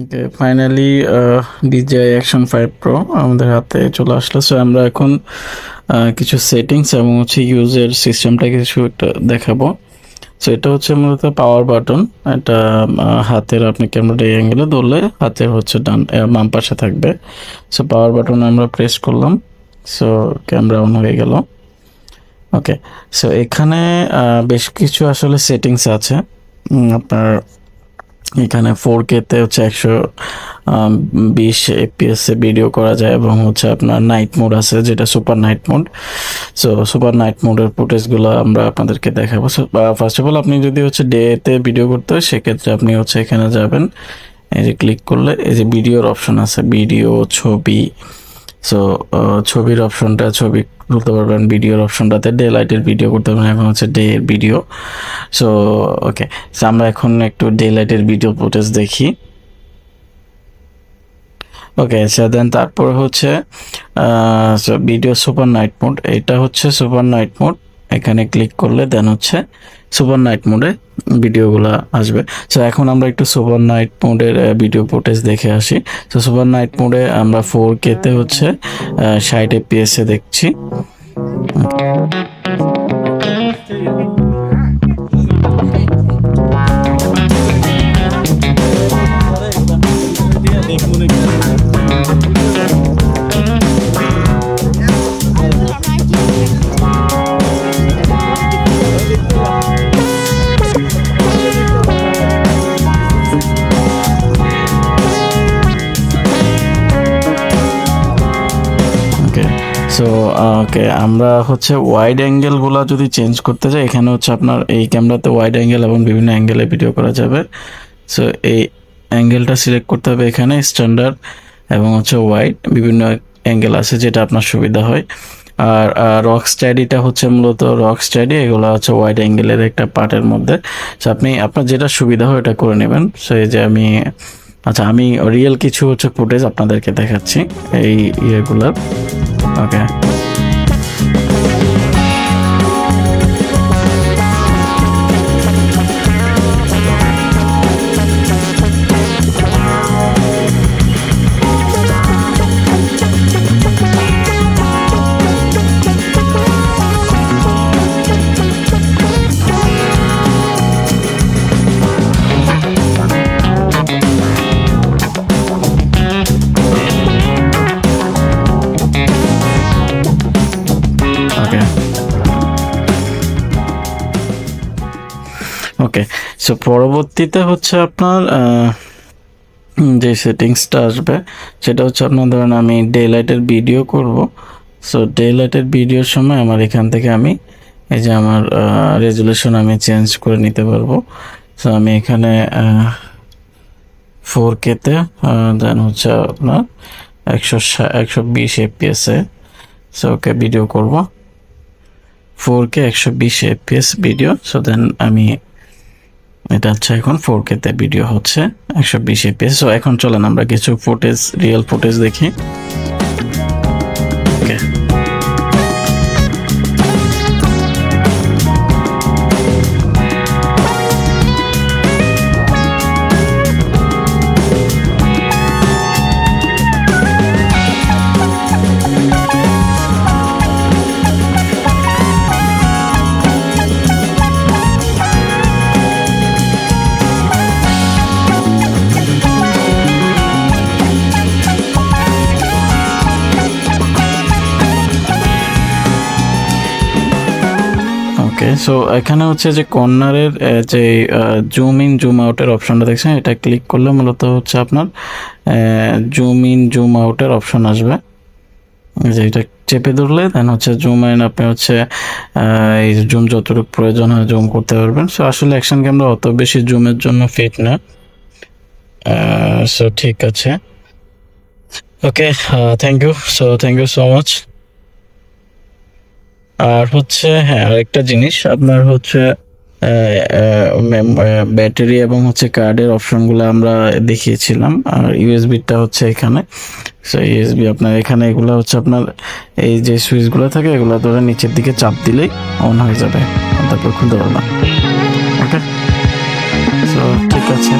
ওকে, finally DJI Action 5 Pro আমাদের হাতে চলে আসলো। সো আমরা এখন কিছু সেটিংস এবং হচ্ছে ইউজের সিস্টেমটা কিছু একটা দেখাবো। সো এটা হচ্ছে মূলত পাওয়ার বাটন। এটা হাতের আপনি ক্যামেরাটা এই অ্যাঙ্গেলে ধরলে হাতের হচ্ছে বাম পাশে থাকবে। সো পাওয়ার বাটন আমরা প্রেস করলাম, সো ক্যামেরা অন হয়ে গেল। ওকে, সো এখানে বেশ কিছু আসলে সেটিংস আছে। আপনার এখানে 4K তে হচ্ছে 120 FPS এ ভিডিও করা যায় এবং হচ্ছে আপনার নাইট মোড আছে, যেটা super night mode. So super night মোডের ফুটেজগুলো আমরা আপনাদেরকে দেখাবো। ফার্স্ট অফ অল আপনি যদি হচ্ছে ডেতে ভিডিও করতে হয় সেক্ষেত্রে আপনি হচ্ছে এখানে যাবেন, এই যে ক্লিক করলে এই যে ভিডিওর অপশন আছে, ভিডিও, ছবি। সো ছবির অপশনটা ছবি তুলতে পারবেন, ভিডিওর অপশনটাতে ডে লাইটের ভিডিও করতে পারবেন। এখন হচ্ছে ডে এর ভিডিও। সো ওকে, সো আমরা এখন একটু ডে লাইটের ভিডিও ফুটেজ দেখি। ওকে, সো দেন তারপর হচ্ছে ভিডিও সুপার নাইট মোড। এটা হচ্ছে সুপার নাইট মোড। এখানে ক্লিক করলে দেন হচ্ছে সুপার নাইট মোডে ভিডিওগুলো আসবে। সো এখন আমরা একটু সুপার নাইট মোডের ভিডিও ফুটেজ দেখে আসি। সো সুপার নাইট মোডে আমরা 4K তে হচ্ছে 60 FPS এ দেখছি। সো ওকে, আমরা হচ্ছে ওয়াইড অ্যাঙ্গেলগুলো যদি চেঞ্জ করতে চাই, এখানে হচ্ছে আপনার এই ক্যামেরাতে ওয়াইড অ্যাঙ্গেল এবং বিভিন্ন অ্যাঙ্গেলে ভিডিও করা যাবে। সো এই অ্যাঙ্গেলটা সিলেক্ট করতে হবে, এখানে স্ট্যান্ডার্ড এবং হচ্ছে ওয়াইড বিভিন্ন অ্যাঙ্গেল আছে যেটা আপনার সুবিধা হয়। আর রক স্টাডিটা হচ্ছে মূলত রক স্টাডি, এগুলো হচ্ছে ওয়াইড অ্যাঙ্গেলের একটা পার্টের মধ্যে। সো আপনি আপনার যেটা সুবিধা হয় এটা করে নেবেন। সো এই যে আমি রিয়েল কিছু হচ্ছে ফুটেজ আপনাদেরকে দেখাচ্ছি এই ইয়েগুলোর। ওকে, ওকে, সো পরবর্তীতে হচ্ছে আপনার যে সেটিংসটা আসবে সেটা হচ্ছে আপনার ধরেন আমি ডে লাইটের ভিডিও করব। সো ডে লাইটের ভিডিওর সময় আমার এখান থেকে আমি এই যে আমার রেজুলেশন আমি চেঞ্জ করে নিতে পারবো। সো আমি এখানে 4K তে দেন হচ্ছে আপনার 120 FPS এ সো ওকে ভিডিও করব, 4K 120 FPS video. So then আমি এটা হচ্ছে এখন 4K তে ভিডিও হচ্ছে 120 FPS। সো এখন চলেন আমরা কিছু ফুটেজ, রিয়েল ফুটেজ দেখি। ওকে, সো এখানে হচ্ছে যে কর্নারের যে জুম ইন জুম আউটের অপশনটা দেখছেন, এটা ক্লিক করলে মূলত হচ্ছে আপনার জুম ইন জুম আউটের অপশন আসবে। যে এটা চেপে ধরলে দেন হচ্ছে জুম ইন, আপনি হচ্ছে এই জুম যতটুকু প্রয়োজন হয় জুম করতে পারবেন। সো আসলে অ্যাকশন ক্যামেরা অত বেশি জুমের জন্য ফিট না। সো ঠিক আছে, ওকে, থ্যাংক ইউ সো মাচ। আর হচ্ছে হ্যাঁ, আরেকটা জিনিস আপনার হচ্ছে ব্যাটারি এবং হচ্ছে কার্ডের অপশনগুলো আমরা দেখিয়েছিলাম। আর ইউএসবিটা হচ্ছে এখানে। সো ইউএসবি আপনার এখানে এগুলো হচ্ছে আপনার এই যে সুইচগুলো থাকে এগুলো ধরে নিচের দিকে চাপ দিলেই অন হয়ে যাবে, তারপর খুলতে পারলাম। ওকে, সো ঠিক আছে।